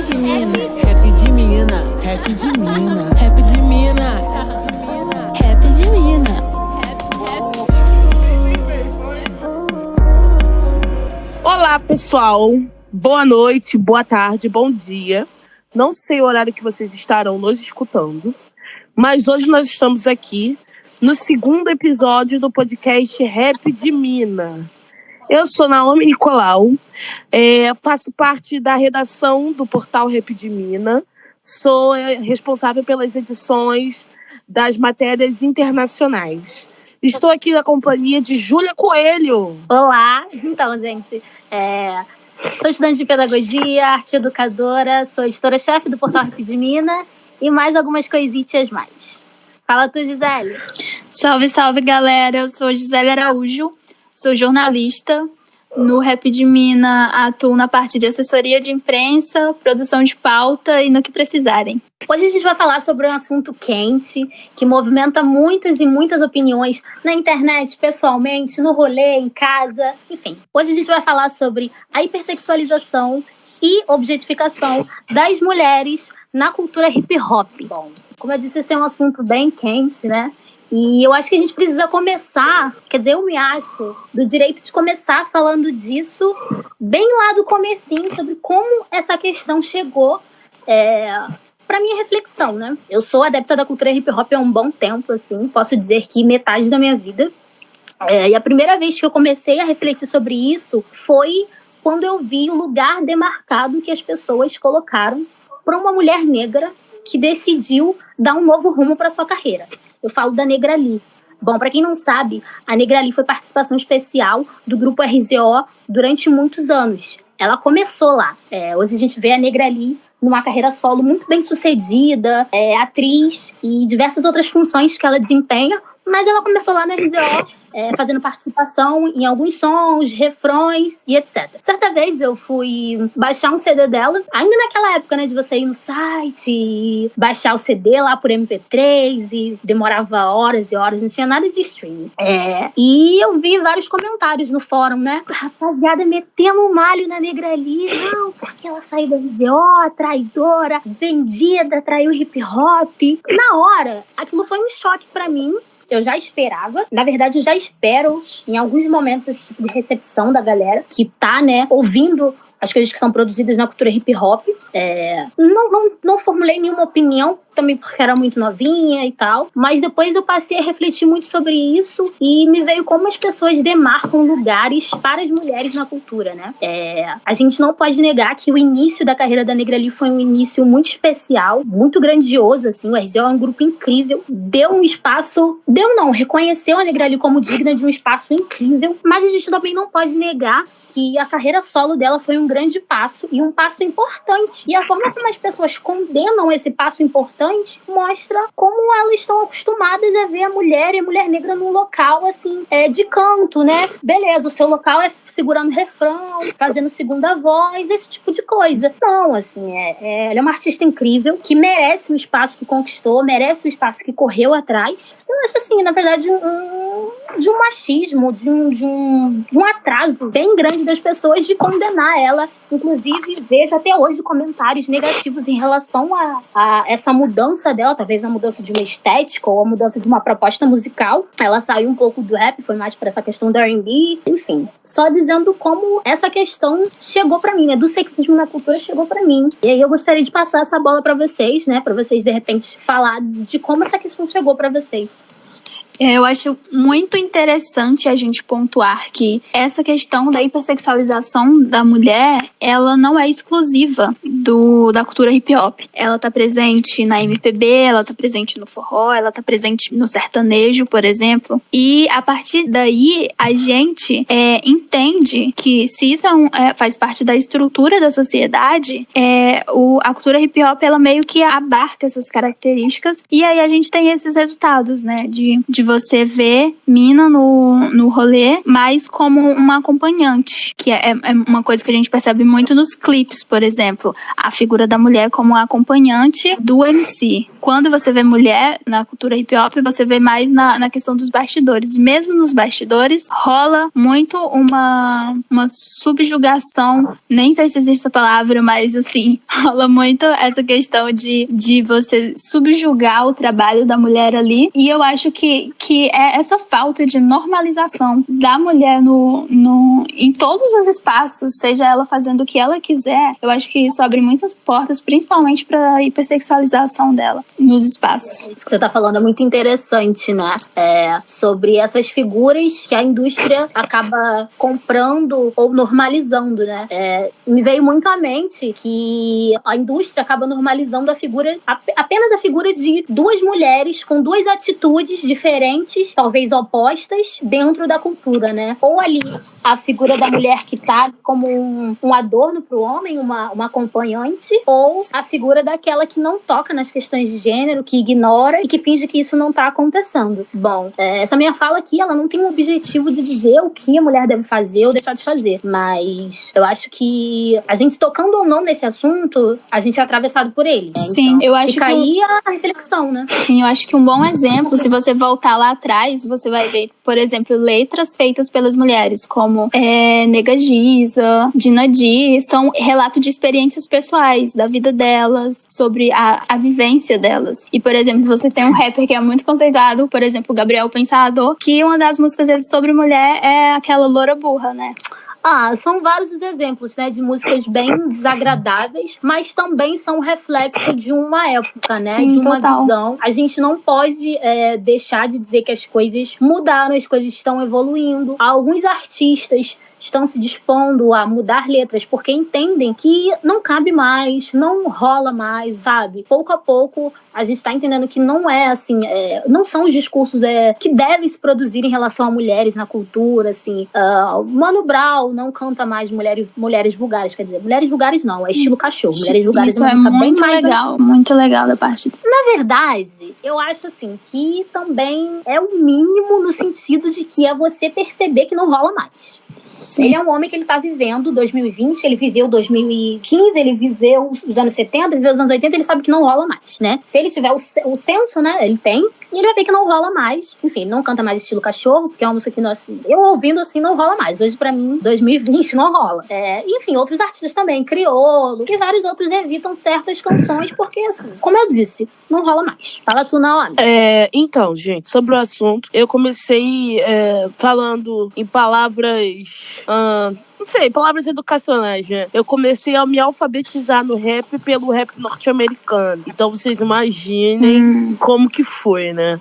Rap de mina, rap de mina, rap de mina, rap de mina, rap de mina. Olá, pessoal. Boa noite, boa tarde, bom dia. Não sei o horário que vocês estarão nos escutando, mas hoje nós estamos aqui no segundo episódio do podcast Rap de Mina. Eu sou Naomi Nicolau, faço parte da redação do portal Rap de Mina, sou responsável pelas edições das matérias internacionais. Estou aqui na companhia de Júlia Coelho. Olá! Então, gente, sou estudante de pedagogia, arte educadora, sou editora-chefe do portal Rap de Mina e mais algumas coisitas mais. Fala tu, Gisele. Salve, salve, galera! Eu sou Gisele Araújo, sou jornalista. No Rap de Mina atuo na parte de assessoria de imprensa, produção de pauta e no que precisarem. Hoje a gente vai falar sobre um assunto quente, que movimenta muitas e muitas opiniões na internet, pessoalmente, no rolê, em casa, enfim. Hoje a gente vai falar sobre a hipersexualização e objetificação das mulheres na cultura hip-hop. Bom, como eu disse, esse é um assunto bem quente, né? E eu acho que a gente precisa começar, quer dizer, eu me acho do direito de começar falando disso bem lá do comecinho, sobre como essa questão chegou para minha reflexão, né? Eu sou adepta da cultura hip-hop há um bom tempo, assim, posso dizer que metade da minha vida. E a primeira vez que eu comecei a refletir sobre isso foi quando eu vi o lugar demarcado que as pessoas colocaram para uma mulher negra que decidiu dar um novo rumo para sua carreira. Eu falo da Negra Lee. Bom, para quem não sabe, a Negra Lee foi participação especial do grupo RZO durante muitos anos. Ela começou lá. Hoje a gente vê a Negra Lee numa carreira solo muito bem sucedida, atriz e diversas outras funções que ela desempenha, mas ela começou lá na RZO, fazendo participação em alguns sons, refrões e etc. Certa vez eu fui baixar um CD dela, ainda naquela época, né, de você ir no site e baixar o CD lá por MP3 e demorava horas e horas, não tinha nada de streaming. E eu vi vários comentários no fórum, né? Rapaziada metendo um malho na Negra Lee, não, porque ela saiu da RZO, traidora, vendida, traiu hip hop. Na hora, aquilo foi um choque pra mim. Eu já esperava, na verdade eu já espero em alguns momentos esse tipo de recepção da galera que tá, né, ouvindo as coisas que são produzidas na cultura hip hop. Não formulei nenhuma opinião, também porque era muito novinha e tal, mas depois eu passei a refletir muito sobre isso e me veio como as pessoas demarcam lugares para as mulheres na cultura, né? A gente não pode negar que o início da carreira da Negra Lee foi um início muito especial, muito grandioso, assim. O RZO é um grupo incrível, reconheceu a Negra Lee como digna de um espaço incrível, mas a gente também não pode negar que a carreira solo dela foi um grande passo e um passo importante. E a forma como as pessoas condenam esse passo importante mostra como elas estão acostumadas a ver a mulher e a mulher negra num local, assim, de canto, né? Beleza, o seu local é segurando refrão, fazendo segunda voz, esse tipo de coisa. Não, assim, ela é uma artista incrível, que merece o espaço que conquistou, merece o espaço que correu atrás. Eu acho, assim, na verdade, de um machismo, de um atraso bem grande das pessoas de condenar ela. Inclusive, vejo até hoje comentários negativos em relação a essa mudança dela, talvez a mudança de uma estética ou a mudança de uma proposta musical. Ela saiu um pouco do rap, foi mais para essa questão do R&B, enfim. Só dizendo como essa questão chegou para mim, né? Do sexismo na cultura chegou para mim. E aí eu gostaria de passar essa bola para vocês, né? Para vocês, de repente, falar de como essa questão chegou para vocês. Eu acho muito interessante a gente pontuar que essa questão da hipersexualização da mulher, ela não é exclusiva da cultura hip hop. Ela tá presente na MPB, ela tá presente no forró, ela tá presente no sertanejo, por exemplo. E a partir daí, a gente entende que se isso faz parte da estrutura da sociedade, a cultura hip hop, ela meio que abarca essas características. E aí a gente tem esses resultados, né? De você vê mina no rolê, mas como uma acompanhante, que é uma coisa que a gente percebe muito nos clipes, por exemplo. A figura da mulher como acompanhante do MC. Quando você vê mulher na cultura hip-hop, você vê mais na questão dos bastidores. Mesmo nos bastidores, rola muito uma subjugação, nem sei se existe essa palavra, mas assim, rola muito essa questão de você subjugar o trabalho da mulher ali. E eu acho que é essa falta de normalização da mulher em todos os espaços, seja ela fazendo o que ela quiser. Eu acho que isso abre muitas portas, principalmente para a hipersexualização dela nos espaços. Isso que você tá falando é muito interessante, né? Sobre essas figuras que a indústria acaba comprando ou normalizando, né? Me veio muito à mente que a indústria acaba normalizando apenas a figura de duas mulheres com duas atitudes diferentes, talvez opostas, dentro da cultura, né? Ou ali a figura da mulher que tá como um adorno pro homem, uma acompanhante, ou a figura daquela que não toca nas questões de gênero, que ignora e que finge que isso não tá acontecendo. Bom, essa minha fala aqui, ela não tem o objetivo de dizer o que a mulher deve fazer ou deixar de fazer, mas eu acho que a gente tocando ou não nesse assunto, a gente é atravessado por ele, né? Sim, então, eu acho fica aí a reflexão, né? Sim, eu acho que um bom exemplo, se você voltar lá atrás, você vai ver, por exemplo, letras feitas pelas mulheres, como Nega Giza, Dina Di, são relatos de experiências pessoais, da vida delas, sobre a vivência delas. E, por exemplo, você tem um rapper que é muito conceituado, por exemplo, o Gabriel Pensador, que uma das músicas dele sobre mulher é aquela Loura Burra, né? São vários os exemplos, né, de músicas bem desagradáveis, mas também são reflexo de uma época, né, Sim, de uma total. visão. A gente não pode deixar de dizer que as coisas mudaram, as coisas estão evoluindo. Alguns artistas estão se dispondo a mudar letras porque entendem que não cabe mais, não rola mais, sabe? Pouco a pouco a gente está entendendo que não é assim, não são os discursos que devem se produzir em relação a mulheres na cultura, assim. Mano Brown não canta mais mulheres vulgares, quer dizer, mulheres vulgares não, é estilo cachorro. Mulheres vulgares isso é é bem muito mais legal, muito legal da parte dele. Na verdade, eu acho assim que também é o mínimo no sentido de que é você perceber que não rola mais. Sim. Ele é um homem que ele tá vivendo 2020, ele viveu 2015, ele viveu os anos 70, ele viveu os anos 80, ele sabe que não rola mais, né? Se ele tiver o senso, né, ele tem, e ele vai ver que não rola mais. Enfim, ele não canta mais estilo cachorro, porque é uma música que eu ouvindo assim não rola mais. Hoje pra mim, 2020 não rola. Enfim, outros artistas também, Criolo, e vários outros evitam certas canções, porque assim, como eu disse, não rola mais. Fala tu na hora. Então, gente, sobre o assunto, eu comecei falando em palavras... não sei, palavras educacionais, né? Eu comecei a me alfabetizar no rap pelo rap norte-americano. Então vocês imaginem como que foi, né?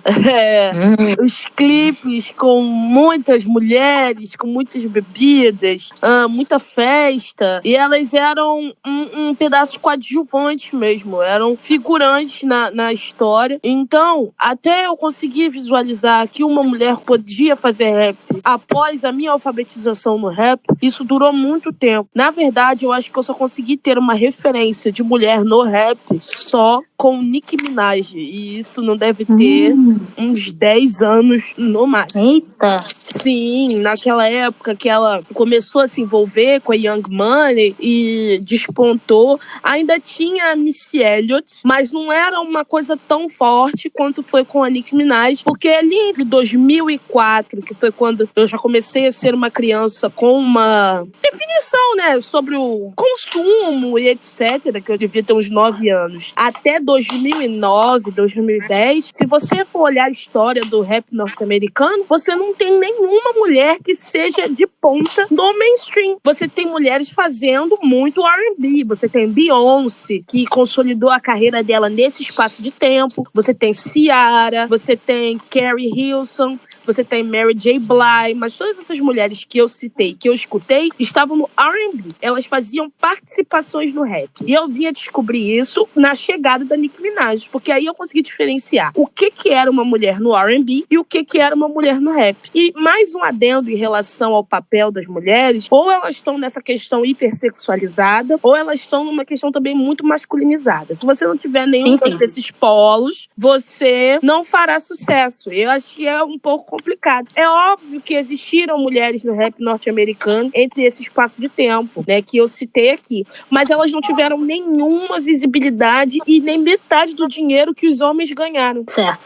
Os clipes com muitas mulheres, com muitas bebidas, muita festa. E elas eram um pedaço coadjuvante mesmo. Eram figurantes na história. Então, até eu conseguir visualizar que uma mulher podia fazer rap após a minha alfabetização no rap, isso durou muito tempo. Na verdade, eu acho que eu só consegui ter uma referência de mulher no rap só com Nicki Minaj. E isso não deve ter uns 10 anos no máximo. Eita! Sim, naquela época que ela começou a se envolver com a Young Money e despontou. Ainda tinha a Missy Elliott, mas não era uma coisa tão forte quanto foi com a Nicki Minaj, porque ali entre 2004, que foi quando eu já comecei a ser uma criança com uma definição, né, sobre o consumo e etc., que eu devia ter uns 9 anos, até 2009, 2010, se você for olhar a história do rap norte-americano, você não tem nenhuma mulher que seja de ponta no mainstream. Você tem mulheres fazendo muito R&B, você tem Beyoncé, que consolidou a carreira dela nesse espaço de tempo, você tem Ciara, você tem Carrie Hilson, você tem Mary J. Blige, mas todas essas mulheres que eu citei, que eu escutei, estavam no R&B. Elas faziam participações no rap. E eu vinha descobrir isso na chegada da Nicki Minaj, porque aí eu consegui diferenciar o que era uma mulher no R&B e o que era uma mulher no rap. E mais um adendo em relação ao papel das mulheres, ou elas estão nessa questão hipersexualizada, ou elas estão numa questão também muito masculinizada. Se você não tiver nenhum desses polos, você não fará sucesso. Eu acho que é um pouco complicado. É óbvio que existiram mulheres no rap norte-americano entre esse espaço de tempo, né, que eu citei aqui, mas elas não tiveram nenhuma visibilidade e nem metade do dinheiro que os homens ganharam. Certo.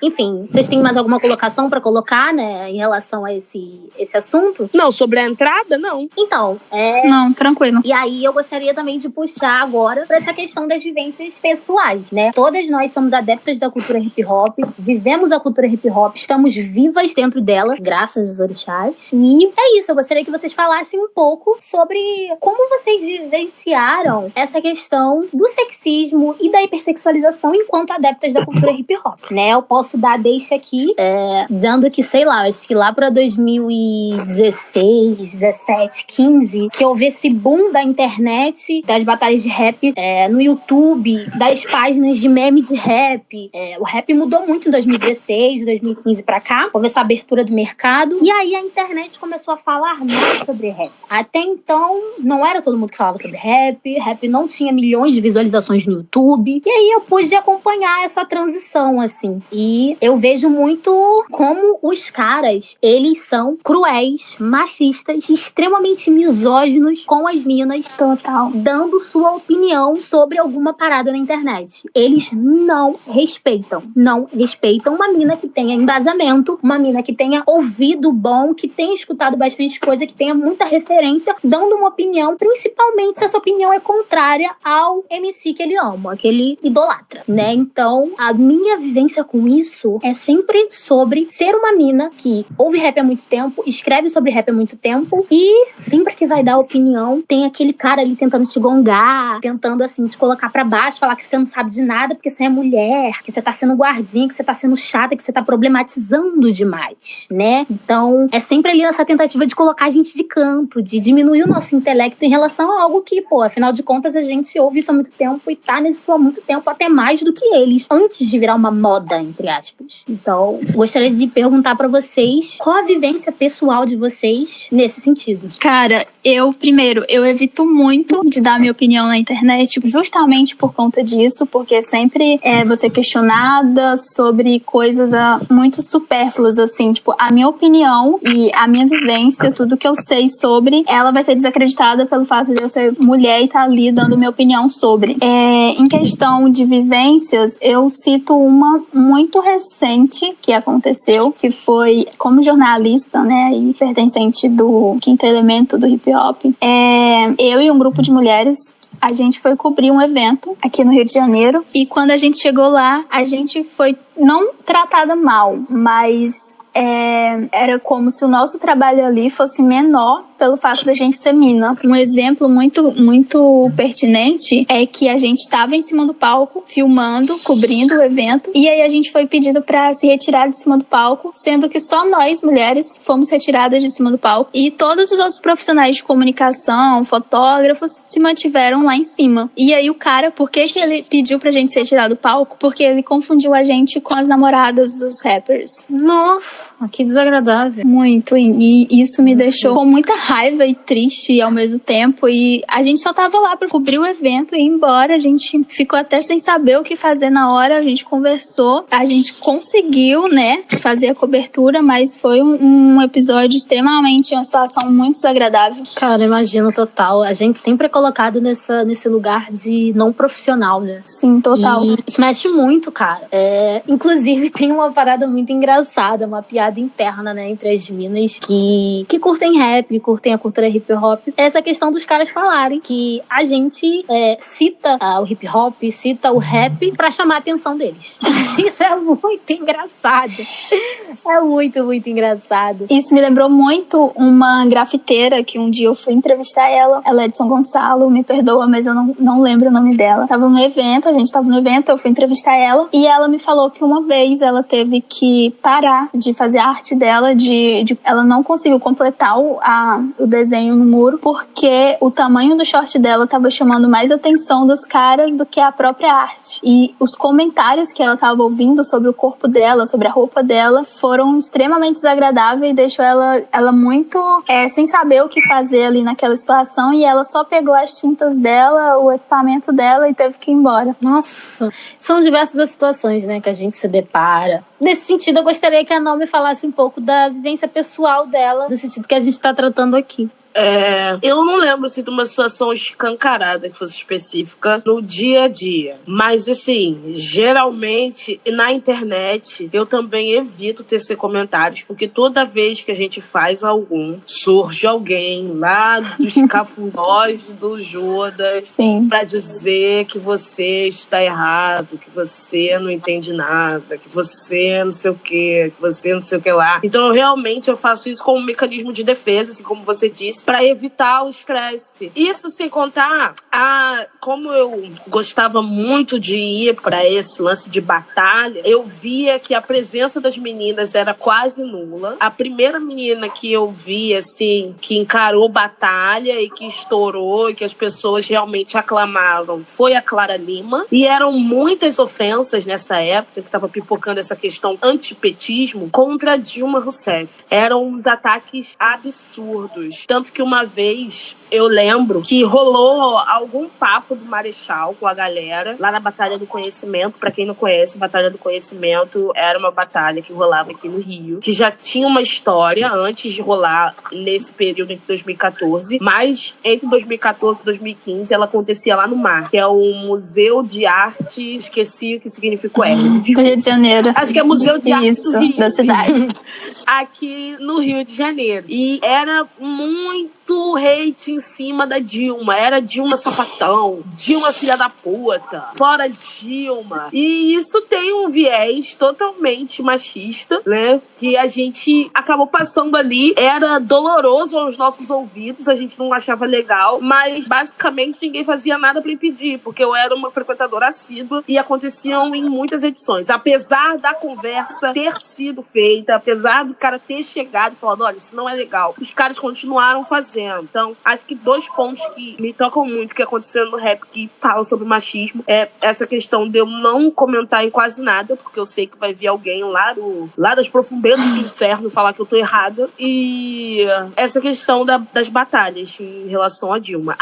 Enfim, vocês têm mais alguma colocação para colocar, né, em relação a esse assunto? Não, sobre a entrada, não. Então, Não, tranquilo. E aí eu gostaria também de puxar agora para essa questão das vivências pessoais, né? Todas nós somos adeptas da cultura hip-hop, vivemos a cultura hip-hop, estamos vivas dentro dela, graças aos orixás. E é isso, eu gostaria que vocês falassem um pouco sobre como vocês vivenciaram essa questão do sexismo e da hipersexualização enquanto adeptas da cultura hip-hop, né? Eu posso dar deixa aqui, dizendo que, sei lá, acho que lá pra 2016, 17, 15, que houve esse boom da internet, das batalhas de rap no YouTube, das páginas de meme de rap. O rap mudou muito em 2016, 2015 pra cá, houve essa abertura do mercado, e aí a internet começou a falar mais sobre rap. Até então, não era todo mundo que falava sobre rap não tinha milhões de visualizações no YouTube, e aí eu pude acompanhar essa transição, assim. E eu vejo muito como os caras, eles são cruéis, machistas, extremamente misóginos com as minas, total, dando sua opinião sobre alguma parada na internet. Eles não respeitam uma mina que tenha embasamento, uma mina que tenha ouvido bom, que tenha escutado bastante coisa, que tenha muita referência, dando uma opinião, principalmente se essa opinião é contrária ao MC que ele ama, que ele idolatra, né? Então, a minha vivência com isso é sempre sobre ser uma mina que ouve rap há muito tempo, escreve sobre rap há muito tempo e sempre que vai dar opinião, tem aquele cara ali tentando te gongar, tentando, assim, te colocar pra baixo, falar que você não sabe de nada porque você é mulher, que você tá sendo guardinha, que você tá sendo chata, que você tá problematizando demais, né? Então, é sempre ali nessa tentativa de colocar a gente de canto, de diminuir o nosso intelecto em relação a algo que, pô, afinal de contas, a gente ouve isso há muito tempo e tá nisso há muito tempo, até mais do que eles, antes de virar uma moda, entre aspas. Então, gostaria de perguntar pra vocês qual a vivência pessoal de vocês nesse sentido. Cara, eu evito muito de dar minha opinião na internet, justamente por conta disso, porque sempre vou ser questionada sobre coisas muito supérfluas, assim, tipo, a minha opinião e a minha vivência, tudo que eu sei sobre, ela vai ser desacreditada pelo fato de eu ser mulher e estar ali dando minha opinião sobre. Em questão de vivências, eu cito uma muito recente que aconteceu, que foi como jornalista, né, e pertencente do quinto elemento do hip hop. Eu e um grupo de mulheres, a gente foi cobrir um evento aqui no Rio de Janeiro, e quando a gente chegou lá, a gente foi não tratada mal, mas era como se o nosso trabalho ali fosse menor pelo fato da gente ser mina. Um exemplo muito, muito pertinente é que a gente estava em cima do palco, filmando, cobrindo o evento, e aí a gente foi pedido para se retirar de cima do palco, sendo que só nós, mulheres, fomos retiradas de cima do palco, e todos os outros profissionais de comunicação, fotógrafos, se mantiveram lá em cima. E aí o cara, por que ele pediu pra gente se retirar do palco? Porque ele confundiu a gente com as namoradas dos rappers. Nossa, que desagradável. Muito, e isso me deixou com muita raiva e triste ao mesmo tempo, e a gente só tava lá pra cobrir o evento e ir embora. A gente ficou até sem saber o que fazer na hora, a gente conversou, a gente conseguiu, né, fazer a cobertura, mas foi um episódio extremamente, uma situação muito desagradável. Cara, imagino, total. A gente sempre é colocado nesse lugar de não profissional, né? Sim, total. E isso mexe muito, cara. Inclusive, tem uma parada muito engraçada, uma piada interna, né, entre as minas que curtem rap, curtem curtem a cultura hip hop, é essa questão dos caras falarem que a gente cita o hip hop, cita o rap pra chamar a atenção deles. Isso é muito engraçado. É muito, muito engraçado. Isso me lembrou muito uma grafiteira que um dia eu fui entrevistar ela. Ela é de São Gonçalo, me perdoa, mas eu não lembro o nome dela. A gente tava no evento, eu fui entrevistar ela e ela me falou que uma vez ela teve que parar de fazer a arte dela, ela não conseguiu completar o desenho no muro porque o tamanho do short dela tava chamando mais atenção dos caras do que a própria arte. E os comentários que ela tava ouvindo sobre o corpo dela, sobre a roupa dela, foram extremamente desagradáveis e deixou ela muito sem saber o que fazer ali naquela situação, e ela só pegou as tintas dela, o equipamento dela e teve que ir embora. Nossa, são diversas as situações, né, que a gente se depara. Nesse sentido, eu gostaria que a Naomi falasse um pouco da vivência pessoal dela, no sentido que a gente está tratando aqui. Eu não lembro assim, de uma situação escancarada que fosse específica no dia a dia. Mas, assim, geralmente, na internet, eu também evito tecer comentários, porque toda vez que a gente faz algum, surge alguém lá dos cafundós do Judas pra dizer que você está errado, que você não entende nada, que você não sei o que você não sei o que lá. Então, realmente, eu faço isso como um mecanismo de defesa, assim como você disse, para evitar o estresse. Isso sem contar, como eu gostava muito de ir para esse lance de batalha, eu via que a presença das meninas era quase nula. A primeira menina que eu vi, assim, que encarou batalha e que estourou e que as pessoas realmente aclamaram foi a Clara Lima. E eram muitas ofensas nessa época, que estava pipocando essa questão antipetismo, contra Dilma Rousseff. Eram uns ataques absurdos. Tanto que uma vez eu lembro que rolou algum papo do Marechal com a galera lá na Batalha do Conhecimento. Pra quem não conhece, a Batalha do Conhecimento era uma batalha que rolava aqui no Rio, que já tinha uma história antes de rolar nesse período entre 2014, mas entre 2014 e 2015 ela acontecia lá no MAR, que é o Museu de Arte, esqueci o que significa o R. Do Rio de Janeiro. Acho que é Museu de Arte do Rio. Da cidade. Aqui no Rio de Janeiro. E era muito hate em cima da Dilma. Era Dilma sapatão, Dilma filha da puta, fora Dilma. E isso tem um viés totalmente machista, né? Que a gente acabou passando ali. Era doloroso aos nossos ouvidos, a gente não achava legal, mas basicamente ninguém fazia nada pra impedir, porque eu era uma frequentadora assídua e aconteciam em muitas edições. Apesar da conversa ter sido feita, apesar do cara ter chegado e falado, olha, isso não é legal, os caras continuaram fazendo. Então, acho que 2 pontos que me tocam muito que aconteceram no rap que falam sobre machismo é essa questão de eu não comentar em quase nada, porque eu sei que vai vir alguém lá das profundezas do inferno falar que eu tô errada, e essa questão das batalhas em relação a Dilma.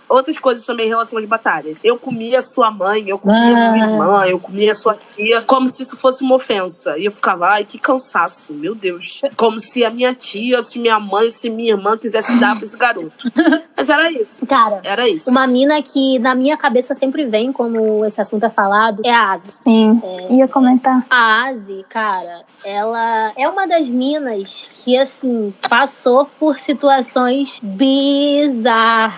Outras coisas também em relação às batalhas. Eu comia sua mãe, eu comia sua irmã, eu comia sua tia, como se isso fosse uma ofensa. E eu ficava, ai, que cansaço, meu Deus. Como se a minha tia, se minha mãe, se minha irmã quisesse dar pra esse garoto. Mas era isso. Cara, era isso. Uma mina que na minha cabeça sempre vem quando esse assunto é falado é a Asi. Sim, ia comentar. A Asi, cara, ela é uma das minas que, assim, passou por situações bizarras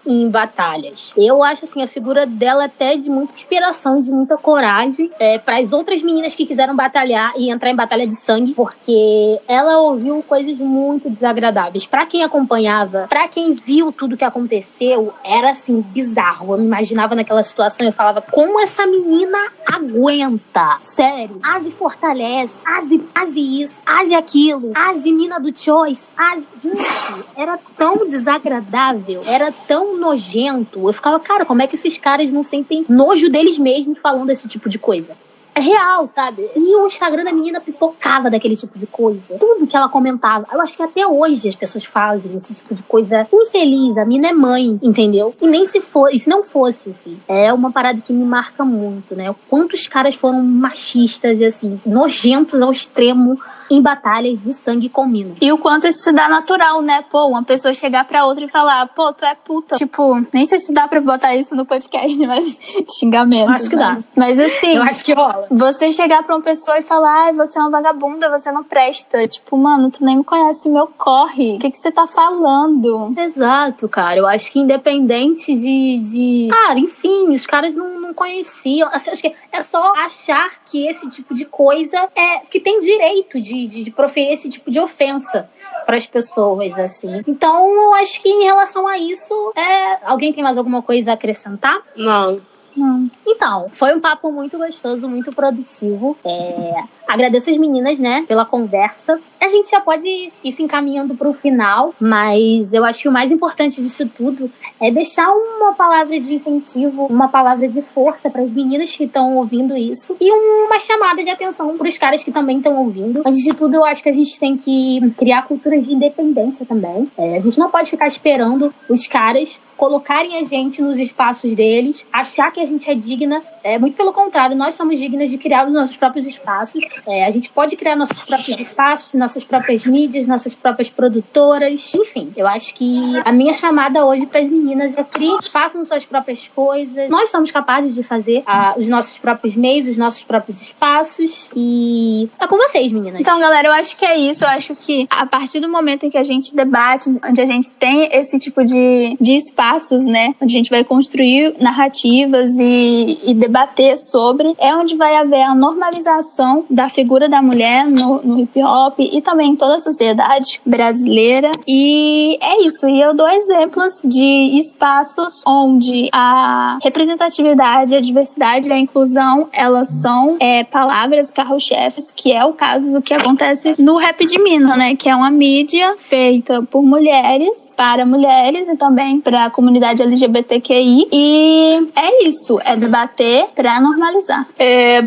em batalhas. Eu acho, assim, a figura dela até de muita inspiração, de muita coragem para as outras meninas que quiseram batalhar e entrar em batalha de sangue, porque ela ouviu coisas muito desagradáveis. Pra quem acompanhava, pra quem viu tudo que aconteceu, era, assim, bizarro. Eu me imaginava naquela situação e eu falava, como essa menina aguenta? Sério. Asi fortalece. Asi isso. Asi aquilo. Asi mina do Choice. Asi... Gente, era tão desagradável. Era tão nojento. Eu ficava, cara, como é que esses caras não sentem nojo deles mesmos falando esse tipo de coisa? É real, sabe? E o Instagram da menina pipocava daquele tipo de coisa. Tudo que ela comentava. Eu acho que até hoje as pessoas fazem esse tipo de coisa infeliz. A mina é mãe, entendeu? E nem se não fosse, assim. É uma parada que me marca muito, né? Quantos caras foram machistas e, assim, nojentos ao extremo em batalhas de sangue com mina. E o quanto isso se dá natural, né? Pô, uma pessoa chegar pra outra e falar, pô, tu é puta. Tipo, nem sei se dá pra botar isso no podcast, mas xingamento. Acho que dá. Mas assim... Eu acho que rola. fala. Você chegar pra uma pessoa e falar, você é uma vagabunda, você não presta. Tipo, mano, tu nem me conhece, meu corre. O que você tá falando? Exato, cara. Eu acho que independente de... Cara, enfim, os caras não conheciam. Assim, acho que é só achar que esse tipo de coisa que tem direito de proferir esse tipo de ofensa para as pessoas, assim. Então, eu acho que em relação a isso, alguém tem mais alguma coisa a acrescentar? Não. Então, foi um papo muito gostoso, muito produtivo. Agradeço as meninas, né, pela conversa. A gente já pode ir se encaminhando para o final, mas eu acho que o mais importante disso tudo é deixar uma palavra de incentivo, uma palavra de força para as meninas que estão ouvindo isso e uma chamada de atenção para os caras que também estão ouvindo. Antes de tudo, eu acho que a gente tem que criar culturas de independência também. A gente não pode ficar esperando os caras colocarem a gente nos espaços deles, achar que a gente é digna. Muito pelo contrário, nós somos dignas de criar os nossos próprios espaços. A gente pode criar nossos próprios espaços, nossas próprias mídias, nossas próprias produtoras. Enfim, eu acho que a minha chamada hoje para as meninas é façam suas próprias coisas. Nós somos capazes de fazer os nossos próprios meios, os nossos próprios espaços. E é com vocês, meninas. Então, galera, eu acho que é isso. Eu acho que a partir do momento em que a gente debate, onde a gente tem esse tipo de espaços, né, onde a gente vai construir narrativas e debater sobre, é onde vai haver a normalização da figura da mulher no hip hop e também em toda a sociedade brasileira. E é isso. E eu dou exemplos de espaços onde a representatividade, a diversidade e a inclusão, elas são palavras carro-chefes, que é o caso do que acontece no Rap de Mina, né? Que é uma mídia feita por mulheres, para mulheres e também para a comunidade LGBTQI. E é isso. É debater para normalizar.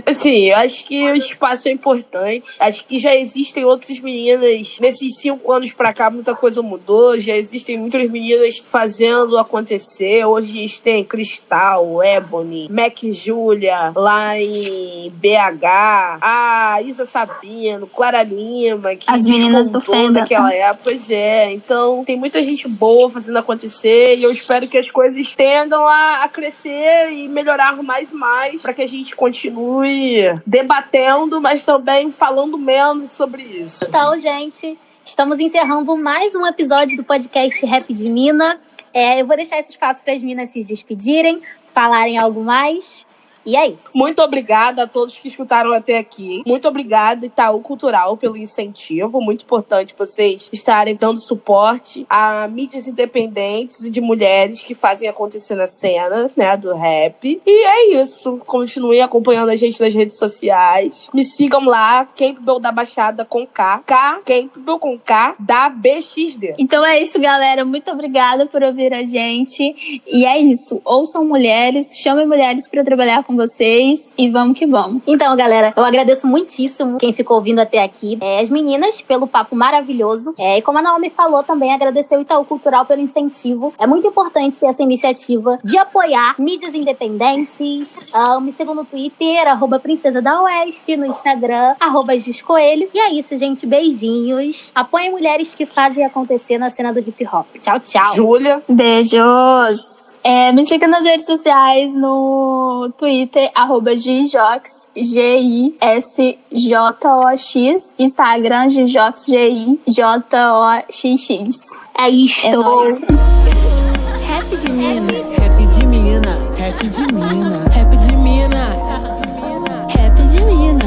Assim, eu acho que o espaço é importante. Acho que já existem outras meninas. Nesses 5 anos pra cá, muita coisa mudou. Já existem muitas meninas fazendo acontecer. Hoje a gente tem Cristal, Ebony, Mac Julia, lá em BH, a Isa Sabino, Clara Lima, que as meninas do Fenda naquela época. Pois é. Então, tem muita gente boa fazendo acontecer. E eu espero que as coisas tendam a crescer e melhorar mais e mais, pra que a gente continue debatendo, mas também falando menos sobre isso. Então, gente, estamos encerrando mais um episódio do podcast Rap de Mina. Eu vou deixar esse espaço para as minas se despedirem, falarem algo mais. E é isso. Muito obrigada a todos que escutaram até aqui. Muito obrigada, Itaú Cultural, pelo incentivo. Muito importante vocês estarem dando suporte a mídias independentes e de mulheres que fazem acontecer na cena, né, do rap. E é isso. Continuem acompanhando a gente nas redes sociais. Me sigam lá, Campbell da Baixada com K. Campbell com K da BXD. Então é isso, galera. Muito obrigada por ouvir a gente. E é isso. Ouçam mulheres, chamem mulheres para trabalhar com vocês e vamos que vamos. Então, galera, eu agradeço muitíssimo quem ficou ouvindo até aqui. As meninas pelo papo maravilhoso. E como a Naomi falou também, agradecer o Itaú Cultural pelo incentivo. É muito importante essa iniciativa de apoiar mídias independentes. Me sigam no Twitter, @Princesa da Oeste, no Instagram, @Juscoelho. E é isso, gente. Beijinhos. Apoiem mulheres que fazem acontecer na cena do hip hop. Tchau, tchau. Júlia. Beijos. Me siga nas redes sociais, no Twitter, @Gijox, GISJOX, Instagram, GIJOXX. É isto. É nóis. Rap de Mina. Rap de Mina. Rap de Mina. Rap de Mina. Rap de Mina.